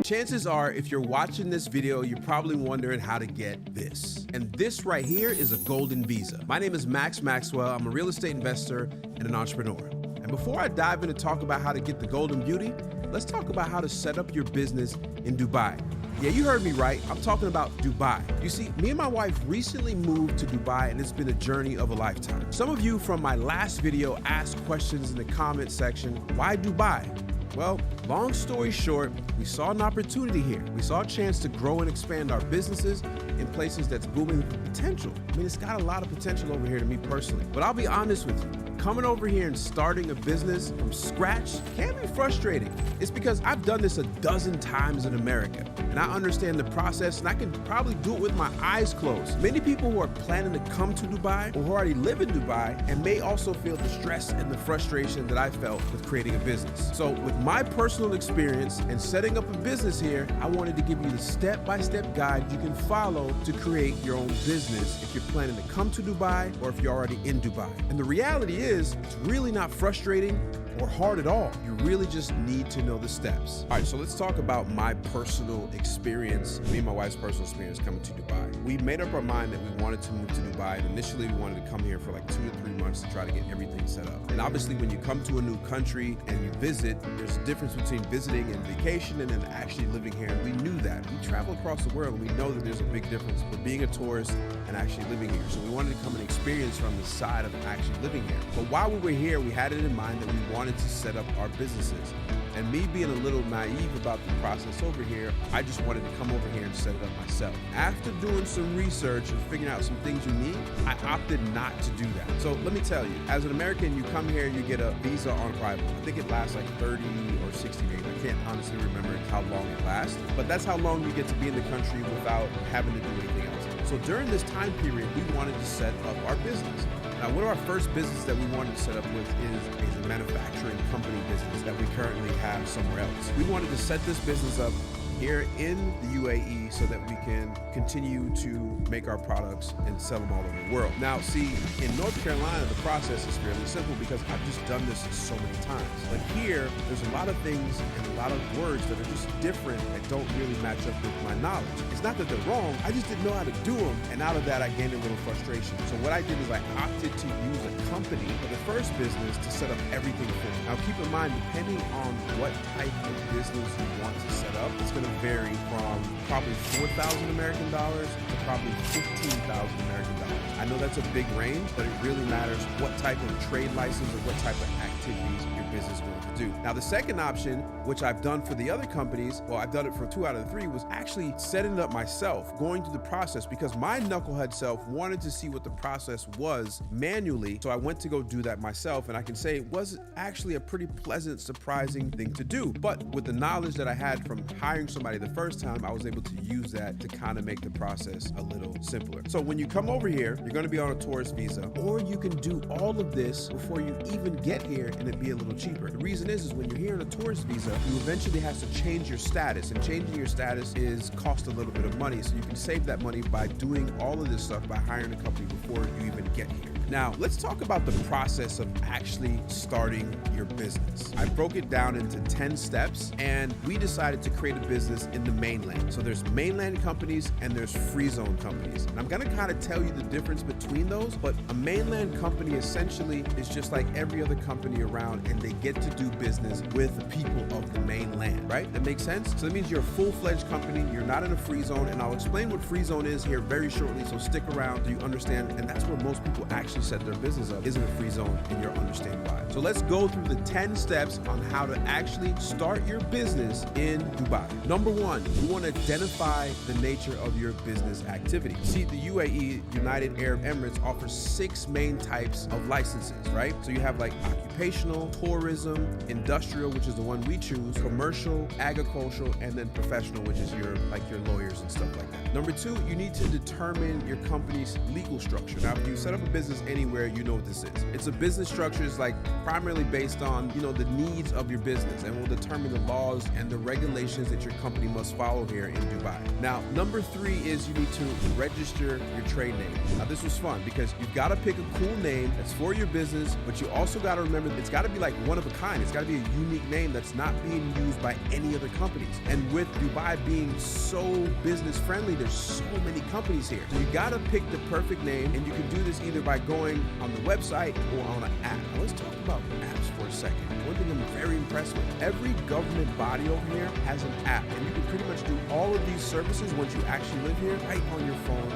Chances are, if you're watching this video, you're probably wondering how to get this. And this right here is a golden visa. My name is Max Maxwell. I'm a real estate investor and an entrepreneur. And before I dive in to talk about how to get the golden beauty, let's talk about how to set up your business in Dubai. Yeah, you heard me right. I'm talking about Dubai. You see, me and my wife recently moved to Dubai, and it's been a journey of a lifetime. Some of you from my last video asked questions in the comment section. Why Dubai? Well, long story short, we saw an opportunity here. We saw a chance to grow and expand our businesses in places that's booming with potential. I mean, it's got a lot of potential over here to me personally. But I'll be honest with you, coming over here and starting a business from scratch can be frustrating. It's because I've done this a dozen times in America, and I understand the process, and I can probably do it with my eyes closed. Many people who are planning to come to Dubai or who already live in Dubai and may also feel the stress and the frustration that I felt with creating a business. So with my personal experience and setting up a business here, I wanted to give you the step-by-step guide you can follow to create your own business if you're planning to come to Dubai or if you're already in Dubai. And the reality is, it's really not frustrating or hard at all. You really just need to know the steps. All right, so let's talk about my personal experience, me and my wife's personal experience coming to Dubai. We made up our mind that we wanted to move to Dubai, and initially we wanted to come here for like 2 to 3 months to try to get everything set up. And obviously when you come to a new country and you visit, there's a difference between visiting and vacation and then actually living here. And we knew that. We travel across the world and we know that there's a big difference between being a tourist and actually living here. So we wanted to come and experience from the side of actually living here. But while we were here, we had it in mind that we wanted to set up our businesses. And me being a little naive about the process over here, I just wanted to come over here and set it up myself. After doing some research and figuring out some things you need, I opted not to do that. So let me tell you, as an American, you come here, you get a visa on arrival. I think it lasts like 30 or 60 days. I can't honestly remember how long it lasts, but that's how long you get to be in the country without having to do anything else. So during this time period, we wanted to set up our business. Now, one of our first businesses that we wanted to set up with is a manufacturing company business that we currently have somewhere else. We wanted to set this business up here in the UAE so that we can continue to make our products and sell them all over the world. Now, see, in North Carolina, the process is fairly simple because I've just done this so many times. But here, there's a lot of things and a lot of words that are just different that don't really match up with my knowledge. It's not that they're wrong, I just didn't know how to do them, and out of that, I gained a little frustration. So what I did is I opted to use a company for the first business to set up everything for me. Now, keep in mind, depending on what type of business you want to set up, it's going to vary from probably $4,000 American dollars to probably $15,000 American dollars. I know that's a big range, but it really matters what type of trade license or what type of activities your business is going to do. Now, the second option, which I've done for the other companies, well, I've done it for 2 out of the 3, was actually setting it up myself, going through the process, because my knucklehead self wanted to see what the process was manually. So I went to go do that myself, and I can say it was actually a pretty pleasant, surprising thing to do. But with the knowledge that I had from hiring somebody the first time, I was able to use that to kind of make the process a little simpler. So when you come over here, you're going to be on a tourist visa, or you can do all of this before you even get here and it be a little cheaper. The reason is when you're here on a tourist visa, you eventually have to change your status, and changing your status is cost a little bit of money. So you can save that money by doing all of this stuff by hiring a company before you even get here. Now, let's talk about the process of actually starting your business. I broke it down into 10 steps, and we decided to create a business in the mainland. So there's mainland companies and there's free zone companies. And I'm gonna kind of tell you the difference between those, but a mainland company essentially is just like every other company around, and they get to do business with the people of the mainland, right? That makes sense? So that means you're a full-fledged company, you're not in a free zone, and I'll explain what free zone is here very shortly, so stick around so you understand, and that's where most people actually set their business up, is in a free zone, and you'll understand why. So let's go through the 10 steps on how to actually start your business in Dubai. Number 1, you want to identify the nature of your business activity. See, the UAE, United Arab Emirates, offers 6 main types of licenses, right? So you have like occupational, tourism, industrial, which is the one we choose, commercial, agricultural, and then professional, which is your lawyers and stuff like that. Number 2, you need to determine your company's legal structure. Now, if you set up a business anywhere, you know what this is. It's a business structure is like primarily based on, the the needs of your business and will determine the laws and the regulations that your company must follow here in Dubai. Now, number 3 is you need to register your trade name. Now, this was fun because you've got to pick a cool name that's for your business, but you also got to remember it's got to be like one of a kind. It's got to be a unique name that's not being used by any other companies. And with Dubai being so business friendly, there's so many companies here. So you got to pick the perfect name, and you can do this either by going on the website or on an app. Now, let's talk about apps for a second. One thing I'm very impressed with, every government body over here has an app, and you can pretty much do all of these services once you actually live here right on your phone.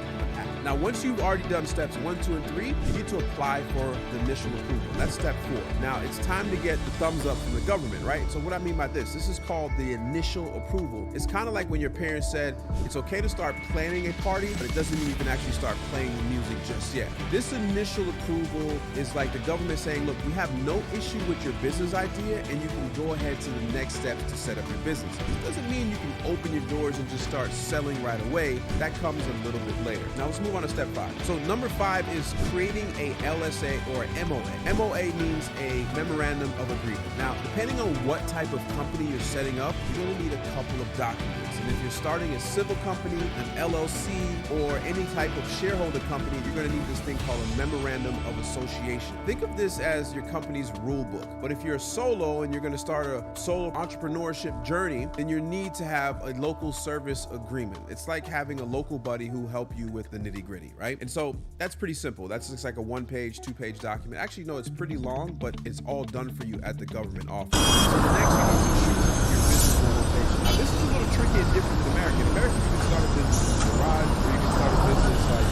Now, once you've already done steps 1, 2, and 3, you need to apply for the initial approval. That's step 4. Now, it's time to get the thumbs up from the government, right? So what I mean by this is called the initial approval. It's kind of like when your parents said, it's okay to start planning a party, but it doesn't mean you can actually start playing the music just yet. This initial approval is like the government saying, look, we have no issue with your business idea, and you can go ahead to the next steps to set up your business. It doesn't mean you can open your doors and just start selling right away. That comes a little bit later. Now, let's move on to step 5. So number 5 is creating a LSA or MOA. MOA means a memorandum of agreement. Now, depending on what type of company you're setting up, you're going to need a couple of documents. And if you're starting a civil company, an LLC, or any type of shareholder company, you're going to need this thing called a memorandum of association. Think of this as your company's rule book. But if you're a solo and you're going to start a solo entrepreneurship journey, then you need to have a local service agreement. It's like having a local buddy who help you with the nitty-gritty, right? And so that's pretty simple. That's just like a 1-page, 2-page document. Actually, no, it's pretty long, but it's all done for you at the government office. So the next you need to choose your business location. Now, this is a little tricky and different in America. In America, you can start a business in a garage, or you can start a business like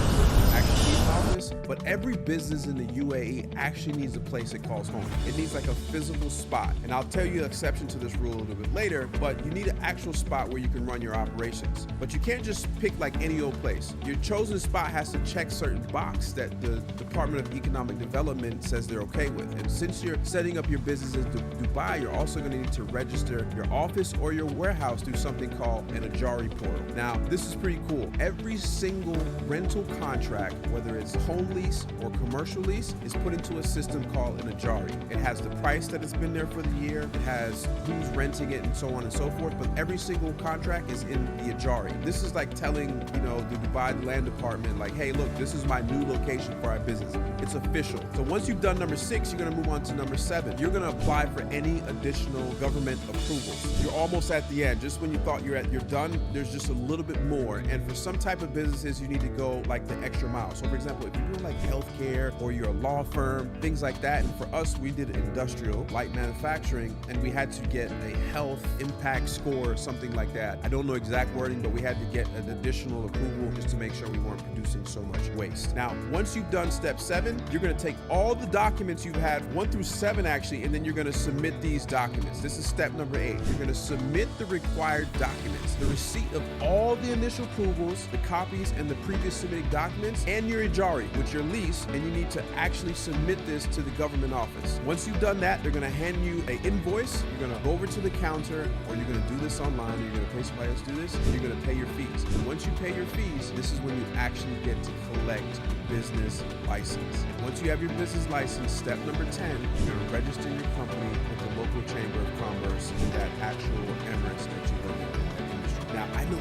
actually in office, but every business in the UAE actually needs a place it calls home. It needs like a physical spot. And I'll tell you the exception to this rule a little bit later, but you need an actual spot where you can run your operations. But you can't just pick like any old place. Your chosen spot has to check certain box that the Department of Economic Development says they're okay with. And since you're setting up your business in Dubai, you're also going to need to register your office or your warehouse through something called an Ajari portal. Now, this is pretty cool. Every single rental contract, whether it's home lease or commercial lease, is put into a system called an Ajari. It has the price that it's been there for the year, it has who's renting it, and so on and so forth, but every single contract is in the Ajari. This is like telling, the Dubai Land Department, like, hey, look, this is my new location for our business. It's official. So once you've done number 6, you're gonna move on to number 7. You're gonna apply for any additional government approvals. You're almost at the end. Just when you thought you're done, there's just a little bit more. And for some type of businesses, you need to go like the extra mile. So for example, if you're doing like healthcare or you're a law firm, things like that. And for us, we did industrial, light manufacturing, and we had to get a health impact score or something like that. I don't know exact wording, but we had to get an additional approval just to make sure we weren't producing so much waste. Now, once you've done step 7, you're gonna take all the documents you've had, 1 through 7 actually, and then you're gonna submit these documents. This is step number 8. You're gonna submit the required documents, the receipt of all the initial approvals, the copies and the previous submitted documents, and your Ajari, which your lease, and you need to actually submit this to the government office. Once you've done that, they're gonna hand you an invoice. You're gonna go over to the counter, or you're gonna do this online, or you're gonna pay somebody else to do this, and you're gonna pay your fees. And once you pay your fees, this is when you actually get to collect your business license. And once you have your business license, step number 10, you're gonna register your company with the local chamber of commerce in that actual Emirates that you work in. Now, I know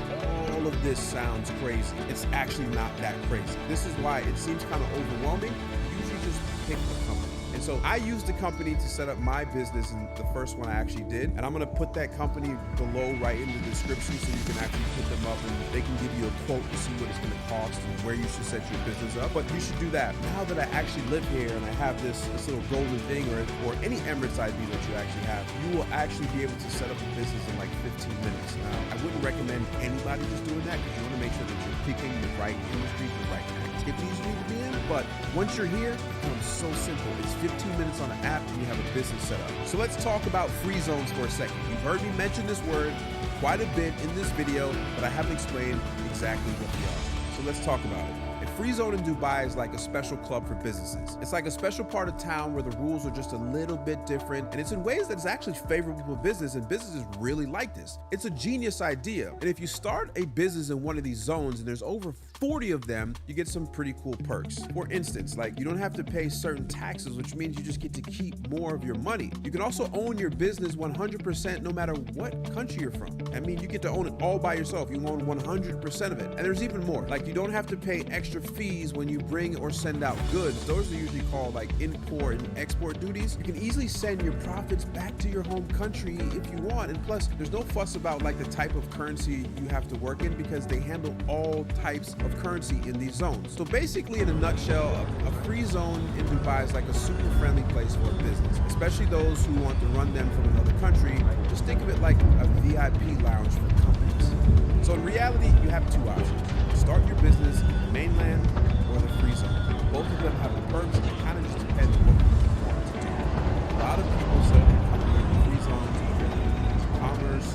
all of this sounds crazy. It's actually not that crazy. This is why it seems kind of overwhelming. Usually just pick a company. And so I used the company to set up my business, and the first one I actually did. And I'm gonna put that company below right in the description so you can actually put them up and they can give you a quote to see what it's gonna cost and where you should set your business up. But you should do that. Now that I actually live here and I have this little golden thing or any Emirates ID that you actually have, you will actually be able to set up a business in like 15 minutes. Now, I wouldn't recommend anybody just doing that because you wanna make sure that you're picking the right industry, the right activities you need to be in. But once you're here, it becomes so simple. It's 15 minutes on an app and you have a business set up. So let's talk about free zones for a second. You've heard me mention this word quite a bit in this video, but I haven't explained exactly what they are. So let's talk about it. A free zone in Dubai is like a special club for businesses. It's like a special part of town where the rules are just a little bit different, and it's in ways that is actually favorable for business, and businesses really like this. It's a genius idea. And if you start a business in one of these zones, and there's over 40 of them, you get some pretty cool perks. For instance, like you don't have to pay certain taxes, which means you just get to keep more of your money. You can also own your business 100% no matter what country you're from. I mean, you get to own it all by yourself. You own 100% of it. And there's even more. Like you don't have to pay extra fees when you bring or send out goods. Those are usually called like import and export duties. You can easily send your profits back to your home country if you want. And plus, there's no fuss about like the type of currency you have to work in because they handle all types of currency in these zones. So basically, in a nutshell, a free zone in Dubai is like a super friendly place for a business, especially those who want to run them from another country. Just think of it like a VIP lounge for companies. So in reality, you have two options. Start your business in the mainland or the free zone. Both of them have the perks, and it kind of just depends on what you want to do. A lot of people set up their company in the free zones because they have commerce,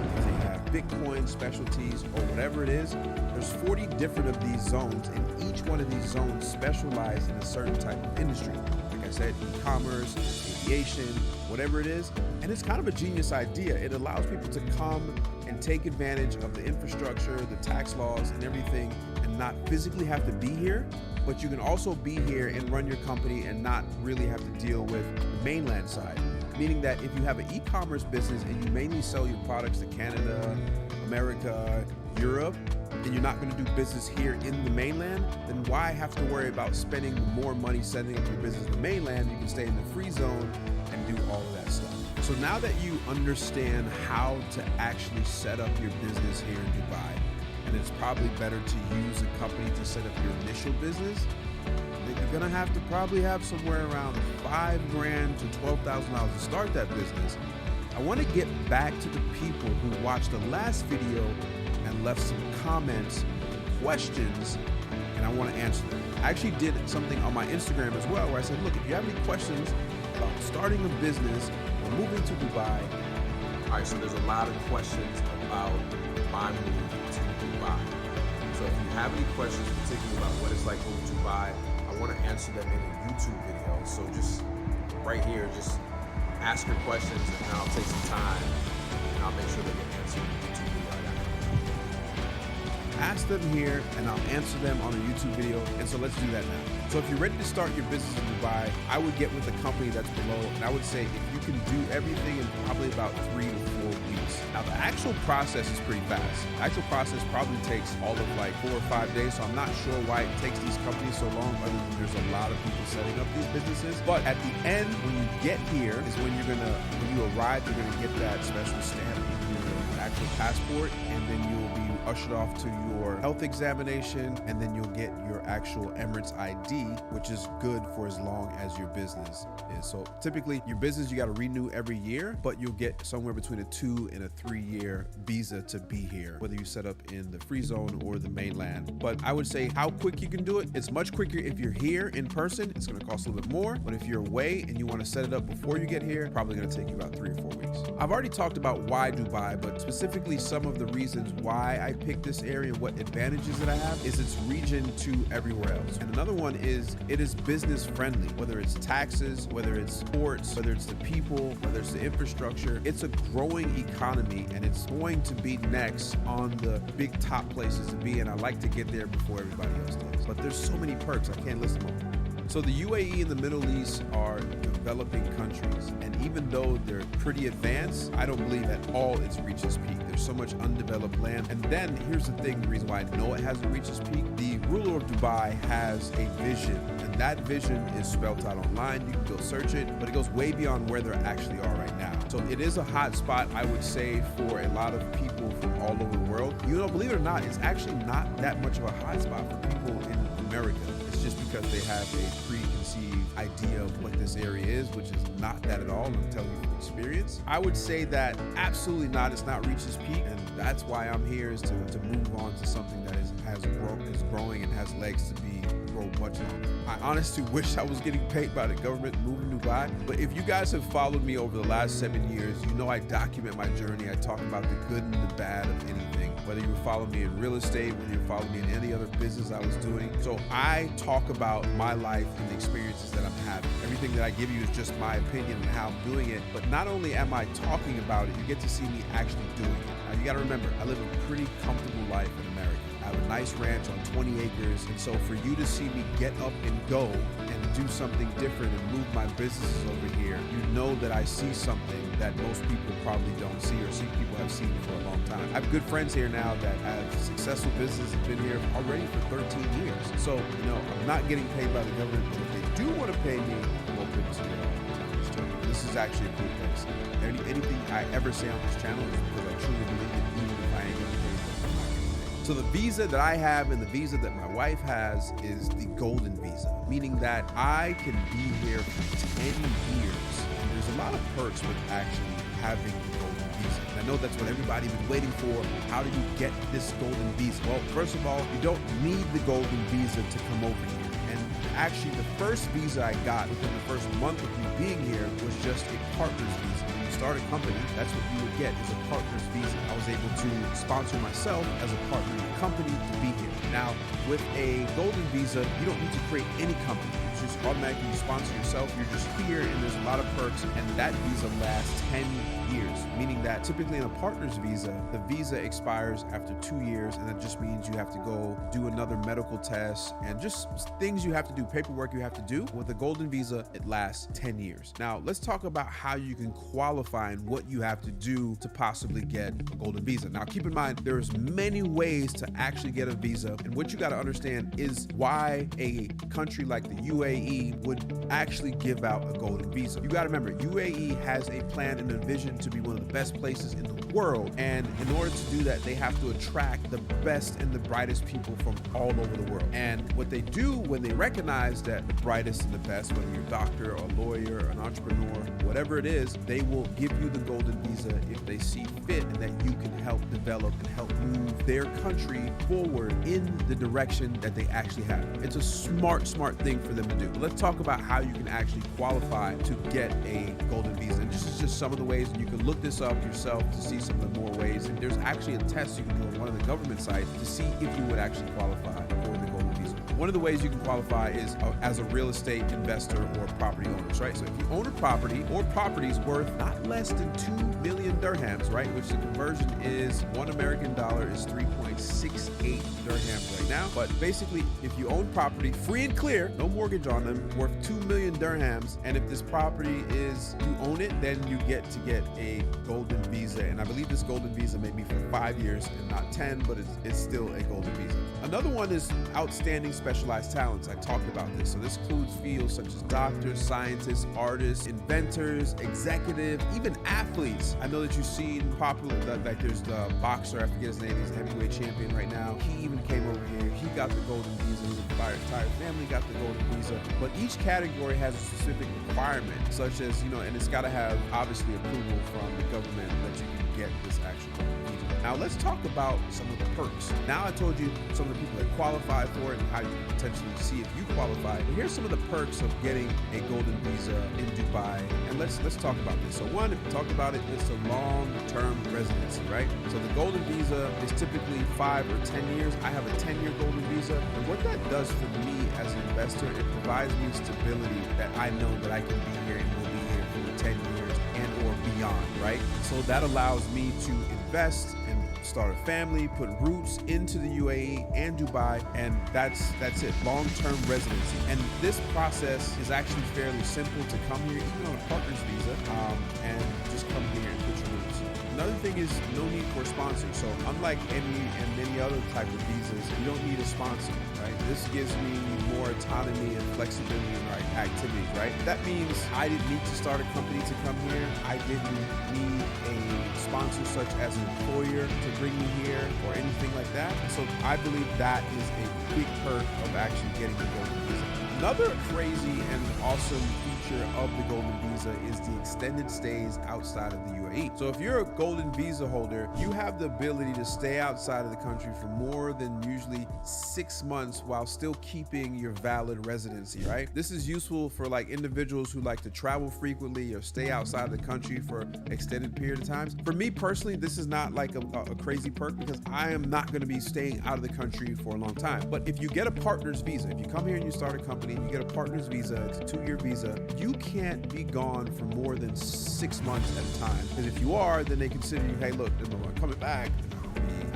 because they have Bitcoin specialties, or whatever it is. There's 40 different of these zones, and each one of these zones specialize in a certain type of industry. Like I said, e-commerce, aviation, whatever it is. And it's kind of a genius idea. It allows people to come and take advantage of the infrastructure, the tax laws, and everything, and not physically have to be here. But you can also be here and run your company and not really have to deal with the mainland side. Meaning that if you have an e-commerce business and you mainly sell your products to Canada, America, Europe, and you're not going to do business here in the mainland, then why have to worry about spending more money setting up your business in the mainland? You can stay in the free zone and do all of that stuff. So now that you understand how to actually set up your business here in Dubai, and it's probably better to use a company to set up your initial business, then you're gonna have to probably have somewhere around $5,000 to $12,000 to start that business. I want to get back to the people who watched the last video and left some comments, questions, and I want to answer them. I actually did something on my Instagram as well where I said, look, if you have any questions about starting a business or moving to Dubai. All right, so there's a lot of questions about my move to Dubai. So if you have any questions particularly about what it's like moving to Dubai, I want to answer them in a YouTube video. So just right here, just ask your questions and I'll take some time and I'll make sure they get answered in the YouTube video. Ask them here and I'll answer them on a YouTube video. And so let's do that now. So if you're ready to start your business in Dubai, I would get with the company that's below. And I would say if you can do everything in probably about 3 to 4 weeks. Now the actual process is pretty fast. The actual process probably takes all of like 4 or 5 days. So I'm not sure why it takes these companies so long, other than there's a lot of people setting up these businesses. But at the end, when you get here is when when you arrive, you're gonna get that special stamp, your actual passport, and then you'll be ushered off to your health examination, and then you'll get your actual Emirates ID, which is good for as long as your business is. So typically your business, you got to renew every year, but you'll get somewhere between a 2 and a 3 year visa to be here, whether you set up in the free zone or the mainland. But I would say how quick you can do it, it's much quicker if you're here in person. It's going to cost a little bit more, but if you're away and you want to set it up before you get here, probably going to take you about 3 or 4 weeks. I've already talked about why Dubai, but specifically some of the reasons why I picked this area, what advantages that I have, is its region to everywhere else. And another one is it is business friendly, whether it's taxes, whether it's ports, whether it's the people, whether it's the infrastructure. It's a growing economy and it's going to be next on the big top places to be, and I like to get there before everybody else does. But there's so many perks, I can't list them all. So the UAE and the Middle East are developing countries, and even though they're pretty advanced, I don't believe at all it's reached its peak. There's so much undeveloped land. And then here's the thing, the reason why I know it hasn't reached its peak. The ruler of Dubai has a vision, and that vision is spelled out online. You can go search it, but it goes way beyond where they actually are right now. So it is a hot spot, I would say, for a lot of people from all over the world. You know, believe it or not, it's actually not that much of a hot spot for people in America. It's just because they have a preconceived idea of what this area is, which is not that at all. I'm telling you from experience. I would say that absolutely not. It's not reached its peak, and that's why I'm here, is to move on to something that is growing and has legs to grow much longer. I honestly wish I was getting paid by the government moving to Dubai, but if you guys have followed me over the last 7 years, you know I document my journey. I talk about the good and the bad of anything, whether you follow me in real estate, whether you follow me in any other business I was doing. So I talk about my life and the experiences that I'm having. Everything that I give you is just my opinion and how I'm doing it, but not only am I talking about it, you get to see me actually doing it. Now you gotta remember, I live a pretty comfortable life in America. I I have a nice ranch on 20 acres. And so for you to see me get up and go and do something different and move my businesses over here, you know that I see something that most people probably don't see, or see people have seen for a long time. I have good friends here now that have successful businesses and been here already for 13 years. So, I'm not getting paid by the government, but if they do want to pay me, I'm open to this channel. This is actually a cool place. Anything I ever say on this channel is because I truly believe it, even if I ain't getting paid, I'm not getting paid. So the visa that I have and the visa that my wife has is the golden visa, meaning that I can be here for 10 years. And there's a lot of perks with actually having the golden visa. And I know that's what everybody's been waiting for. How do you get this golden visa? Well, first of all, you don't need the golden visa to come over here. And actually, the first visa I got within the first month of me being here was just a partner's visa. When you start a company, that's what you would get, is a partner's visa. I was able to sponsor myself as a partner in the company to be here. Now, with a golden visa, you don't need to create any company. You just automatically sponsor yourself. You're just here, and there's a lot of perks, and that visa lasts 10 years, meaning that typically in a partner's visa, the visa expires after 2 years, and that just means you have to go do another medical test and just things you have to do, paperwork you have to do. With a golden visa, it lasts 10 years. Now, let's talk about how you can qualify and what you have to do to possibly get a golden visa. Now, keep in mind, there's many ways to actually get a visa, and what you got to understand is why a country like the UAE would actually give out a golden visa. You got to remember, UAE has a plan and a vision to be one of the best places in the world, and in order to do that, they have to attract the best and the brightest people from all over the world. And what they do when they recognize that the brightest and the best, whether you're a doctor or a lawyer or an entrepreneur, whatever it is, they will give you the golden visa if they see fit and that you can help develop and help move their country forward in the direction that they actually have. It's a smart thing for them to do. But let's talk about how you can actually qualify to get a golden visa. And this is just some of the ways, and you can look this up yourself to see some of the more ways. And there's actually a test you can do on one of the government sites to see if you would actually qualify for the golden visa. One of the ways you can qualify is as a real estate investor or property owners, right? So if you own a property or properties worth not less than 2 million dirhams, right? Which the conversion is $1 American is 3.68 dirhams right now. But basically, if you own property free and clear, no mortgage on them, worth 2 million dirhams, and if this property is, you own it, then you get a golden visa. And I believe this golden visa may be for 5 years and not 10, but it's still a golden visa. Another one is outstanding specialized talents. I talked about this. So this includes fields such as doctors, scientists, artists, inventors, executive, even athletes. I know that you've seen popular, like there's the boxer, I forget his name, he's a heavyweight champion right now. He even came over here. He got the golden visa. His entire family got the golden visa. But each category has a specific requirement, such as, and it's got to have obviously approval from the government that you can get this actual golden visa. Now let's talk about some of the perks. Now I told you some of the people that qualify for it and how you can potentially see if you qualify. But here's some of the perks of getting a golden visa in Dubai. And let's talk about this. So one, if we talk about it, it's a long-term residency, right? So the golden visa is typically 5 or 10 years. I have a 10-year golden visa. And what that does for me as an investor, it provides me stability that I know that I can be here and will be here for 10 years and or beyond, right? So that allows me to invest and start a family, put roots into the UAE and Dubai, and that's it, long-term residency. And this process is actually fairly simple to come here, even on a partner's visa, and just come here and put your roots. Another thing is no need for a sponsor. So unlike many other type of visas, you don't need a sponsor, right? This gives me more autonomy and flexibility in our activities, right? That means I didn't need to start a company to come here. I didn't need a sponsor such as an employer to bring me here or anything like that. So I believe that is a big perk of actually getting the golden visa. Another crazy and awesome feature of the golden visa is the extended stays outside of the UAE. So if you're a golden visa holder, you have the ability to stay outside of the country for more than usually 6 months while still keeping your valid residency, right? This is useful for like individuals who like to travel frequently or stay outside of the country for extended period of times. For me personally, this is not like a crazy perk because I am not going to be staying out of the country for a long time. But if you get a partner's visa, if you come here and you start a company, you get a partner's visa, it's a 2-year visa, you can't be gone for more than 6 months at a time. Because if you are, then they consider you, hey, look, I'm coming back.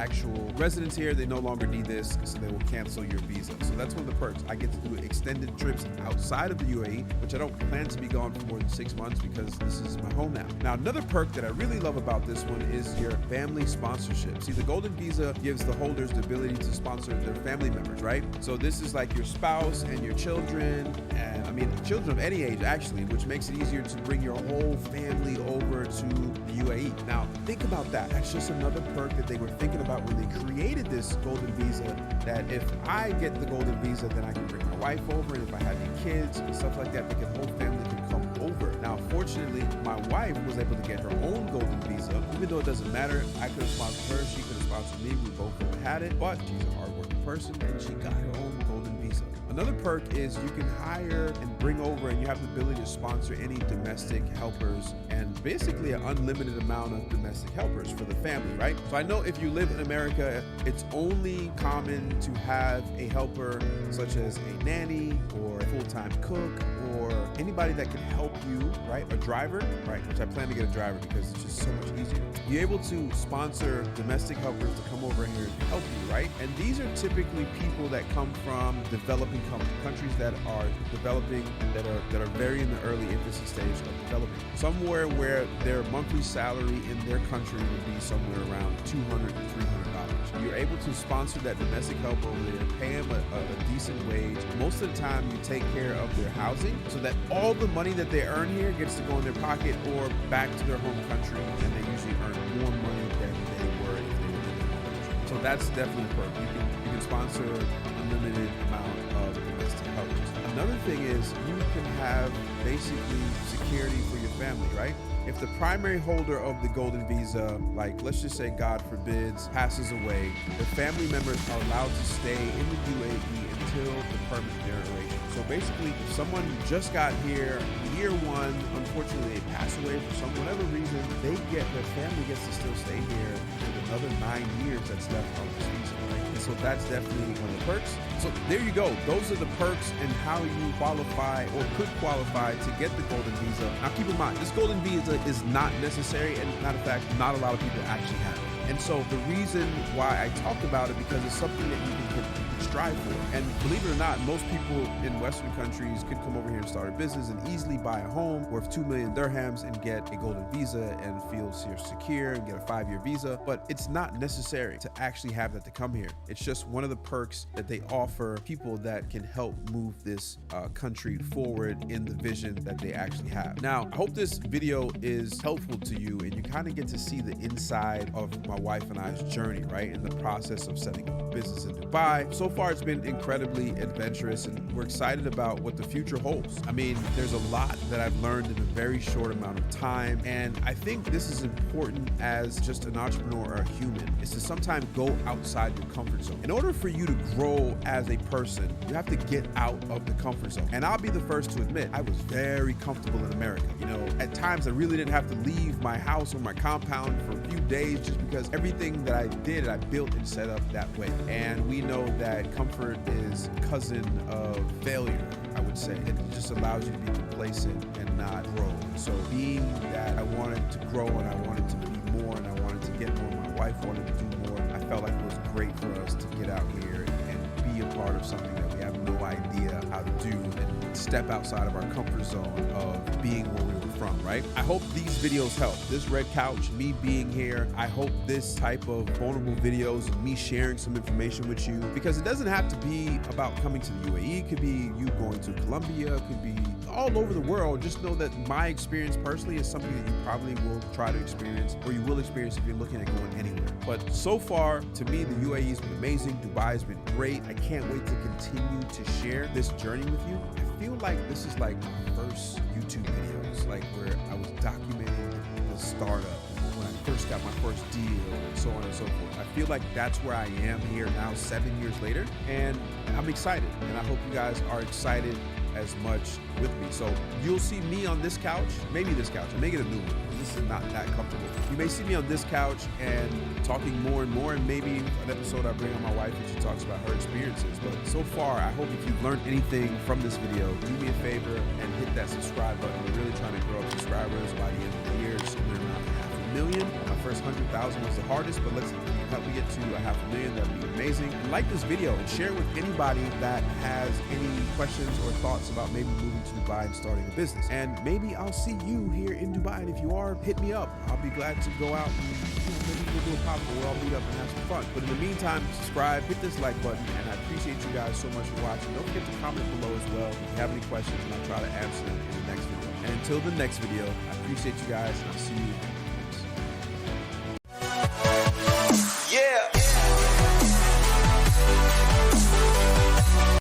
actual residents here, they no longer need this, so they will cancel your visa. So that's one of the perks. I get to do extended trips outside of the UAE, which I don't plan to be gone for more than 6 months because this is my home now. Now, another perk that I really love about this one is your family sponsorship. See, the Golden Visa gives the holders the ability to sponsor their family members, right? So this is like your spouse and your children, and I mean, children of any age actually, which makes it easier to bring your whole family over to the UAE. Now, think about that. That's just another perk that they were thinking about when they created this Golden Visa, that if I get the Golden Visa, then I can bring my wife over, and if I have any kids and stuff like that, the whole family can come over. Now, fortunately, my wife was able to get her own Golden Visa, even though it doesn't matter. I could have sponsored her, she could have sponsored me, we both would have had it, but she's a hardworking person and she got her own Golden Visa. Another perk is you can hire and bring over, and you have the ability to sponsor any domestic helpers, and basically an unlimited amount of domestic helpers for the family, right? So I know if you live in America, it's only common to have a helper such as a nanny or a full-time cook or anybody that can help you, right? A driver, right? Which I plan to get a driver because it's just so much easier. You're able to sponsor domestic helpers to come over here and help you, right? And these are typically people that come from developing countries that are developing, that are very in the early infancy stage of developing. Somewhere where their monthly salary in their country would be somewhere around $200 to $300. You're able to sponsor that domestic help over there, pay them a decent wage. Most of the time, you take care of their housing so that all the money that they earn here gets to go in their pocket or back to their home country, and they usually earn more money than they were if they were in their home country. So that's definitely a perk. You can sponsor unlimited amount of domestic helpers. Another thing is you can have basically security for your family, right? If the primary holder of the Golden Visa, like let's just say God forbids, passes away, the family members are allowed to stay in the UAE until the permanent duration. So basically, if someone just got here year one, unfortunately they pass away for whatever reason, their family gets to still stay here for another 9 years that's left on this visa, right? And so that's definitely one of the perks. So there you go. Those are the perks and how you qualify or could qualify to get the Golden Visa. Now keep in mind, this Golden Visa is not necessary, and matter of fact, not a lot of people actually have it. And so the reason why I talked about it, because it's something that you can strive for. And believe it or not, most people in Western countries could come over here and start a business and easily buy a home worth 2 million dirhams and get a Golden Visa and feel secure and get a 5-year visa. But it's not necessary to actually have that to come here. It's just one of the perks that they offer people that can help move this country forward in the vision that they actually have. Now, I hope this video is helpful to you and you kind of get to see the inside of my wife and I's journey, right? In the process of setting up a business in Dubai. So far, it's been incredibly adventurous, and we're excited about what the future holds. I mean, there's a lot that I've learned in a very short amount of time, and I think this is important as just an entrepreneur or a human, is to sometimes go outside your comfort zone. In order for you to grow as a person, you have to get out of the comfort zone. And I'll be the first to admit, I was very comfortable in America. You know, at times I really didn't have to leave my house or my compound for a few days just because everything that I did, I built and set up that way. And we know that comfort is a cousin of failure, I would say. It just allows you to be complacent and not grow. So being that I wanted to grow and I wanted to be more and I wanted to get more, my wife wanted to do more, I felt like it was great for us to get out here and be a part of something that we have no idea how to do and step outside of our comfort zone of being where we were from, right? I hope these videos help. This red couch, me being here, I hope this type of vulnerable videos of me sharing some information with you, because it doesn't have to be about coming to the UAE. It could be you going to Colombia, it could be all over the world. Just know that my experience personally is something that you probably will try to experience, or you will experience if you're looking at going anywhere. But so far, to me, the UAE has been amazing. Dubai has been great. I can't wait to continue to share this journey with you. I feel like this is like my first YouTube videos, like where I was documenting the startup, when I first got my first deal, and so on and so forth. I feel like that's where I am here now, 7 years later, and I'm excited, and I hope you guys are excited as much with me. So you'll see me on this couch, maybe this couch, I may get a new one, because this is not that comfortable. You may see me on this couch and talking more and more, and maybe an episode I bring on my wife and she talks about her experiences. But so far, I hope if you've learned anything from this video, do me a favor and hit that subscribe button. We're really trying to grow up subscribers by the end of the year, somewhere around 500,000. My first 100,000 was the hardest, but let's help me get to 500,000. That'd be amazing. And like this video and share it with anybody that has any questions or thoughts about maybe moving to Dubai and starting a business. And maybe I'll see you here in Dubai. And if you are, hit me up. I'll be glad to go out and maybe we'll do a pop where I'll meet up and have some fun. But in the meantime, subscribe, hit this like button, and I appreciate you guys so much for watching. Don't forget to comment below as well if you have any questions, and I'll try to answer them in the next video. And until the next video, I appreciate you guys, and I'll see you